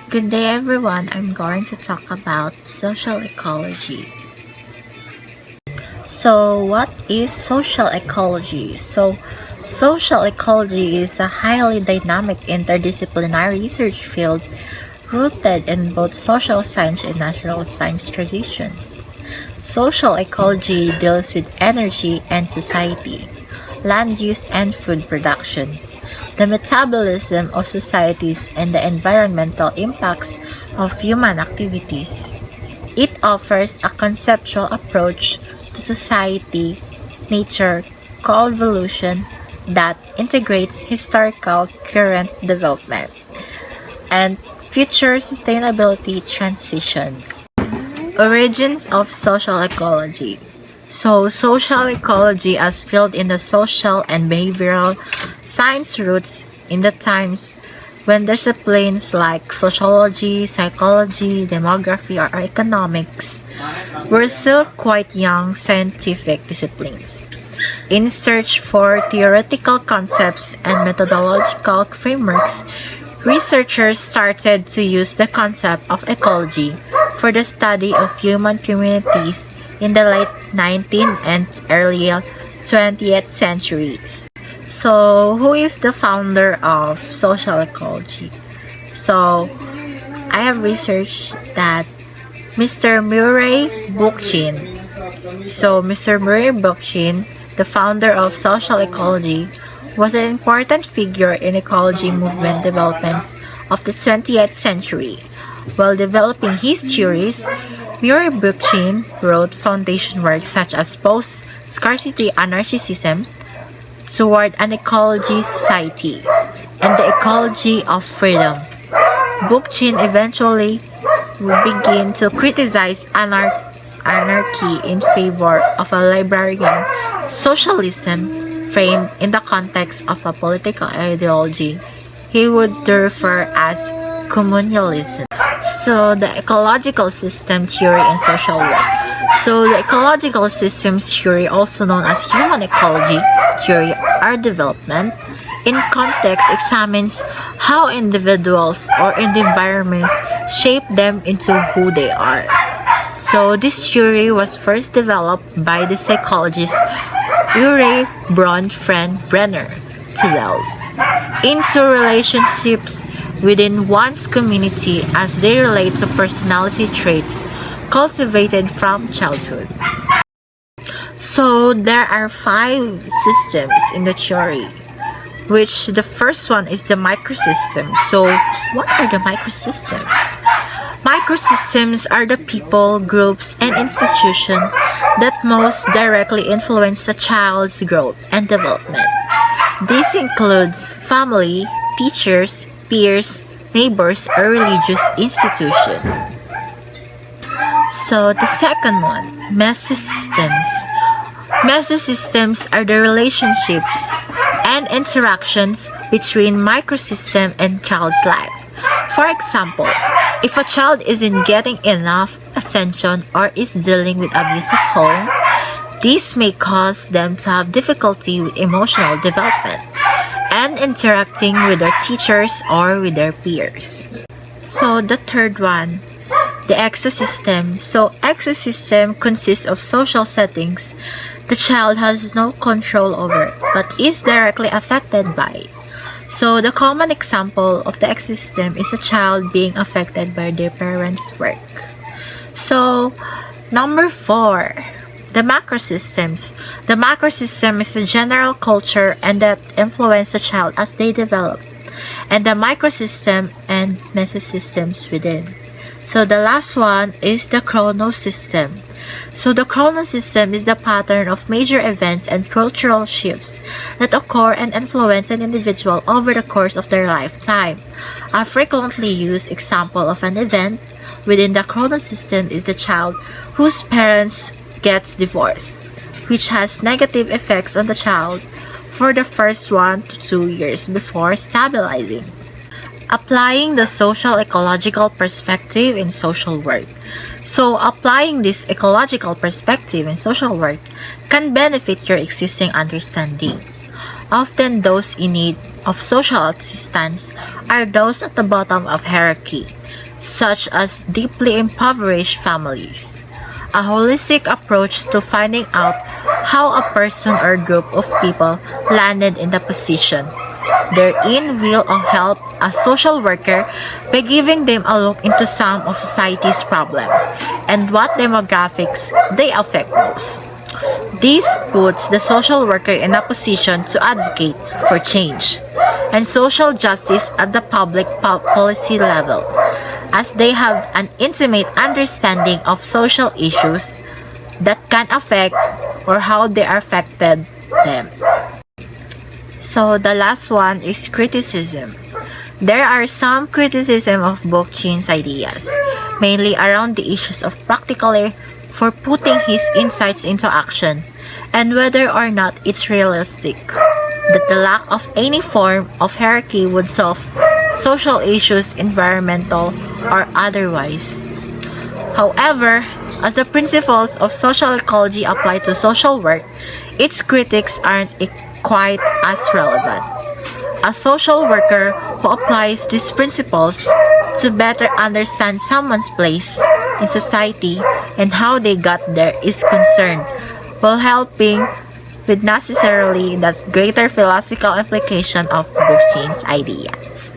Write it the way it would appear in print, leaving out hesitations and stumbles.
Good day, everyone. I'm going to talk about social ecology. So, what is social ecology? Social ecology is a highly dynamic interdisciplinary research field rooted in both social science and natural science traditions. Social ecology deals with energy and society, land use and food production, the metabolism of societies, and the environmental impacts of human activities. It offers a conceptual approach to society, nature, co-evolution that integrates historical, current development, and future sustainability transitions. Origins of social ecology. Social ecology as field in the social and behavioral science roots in the times when disciplines like sociology, psychology, demography, or economics were still quite young scientific disciplines. In search for theoretical concepts and methodological frameworks, researchers started to use the concept of ecology for the study of human communities in the late 19th and early 20th centuries. So, who is the founder of social ecology? So, I have researched that Mr. Murray Bookchin. Mr. Murray Bookchin, the founder of social ecology, was an important figure in ecology movement developments of the 20th century. While developing his theories, Murray Bookchin wrote foundation works such as Post-Scarcity Anarchism, Toward an Ecology Society, and The Ecology of Freedom. Bookchin eventually began to criticize anarchy in favor of a libertarian socialism framed in the context of a political ideology he would refer as communalism. The ecological system theory in social work. The ecological systems theory, also known as human ecology theory or development, in context examines how individuals or environments shape them into who they are. This theory was first developed by the psychologist Ure Brenner to delve into relationships within one's community as they relate to personality traits cultivated from childhood. There are 5 systems in the theory, which the first one is the microsystem. What are the microsystems? Microsystems are the people, groups, and institutions that most directly influence the child's growth and development. This includes family, teachers, peers, neighbors, or religious institutions. The second one, mesosystems. Mesosystems are the relationships and interactions between microsystem and child's life. For example, if a child isn't getting enough attention or is dealing with abuse at home, this may cause them to have difficulty with emotional development and interacting with their teachers or with their peers. The third one, the exosystem. Exosystem consists of social settings the child has no control over but is directly affected by. The common example of the exosystem is a child being affected by their parents' work. Number 4, the macrosystems. The macrosystem is the general culture and that influence the child as they develop, and the microsystem and mesosystems within. The last one is the chronosystem. The chronosystem is the pattern of major events and cultural shifts that occur and influence an individual over the course of their lifetime. A frequently used example of an event within the chronosystem is the child whose parents gets divorced, which has negative effects on the child for the first 1 to 2 years before stabilizing. Applying the social ecological perspective in social work. Applying this ecological perspective in social work can benefit your existing understanding. Often those in need of social assistance are those at the bottom of hierarchy, such as deeply impoverished families. A holistic approach to finding out how a person or group of people landed in the position therein will help a social worker by giving them a look into some of society's problems and what demographics they affect most. This puts the social worker in a position to advocate for change and social justice at the public policy level, as they have an intimate understanding of social issues that can affect or how they are affected them. So the last one is criticism. There are some criticism of Bookchin's ideas, mainly around the issues of practically for putting his insights into action and whether or not it's realistic that the lack of any form of hierarchy would solve social issues, environmental or otherwise. However, as the principles of social ecology apply to social work, its critics aren't quite as relevant. A social worker who applies these principles to better understand someone's place in society and how they got there is concerned, while helping with necessarily that greater philosophical implication of Bookchin's ideas.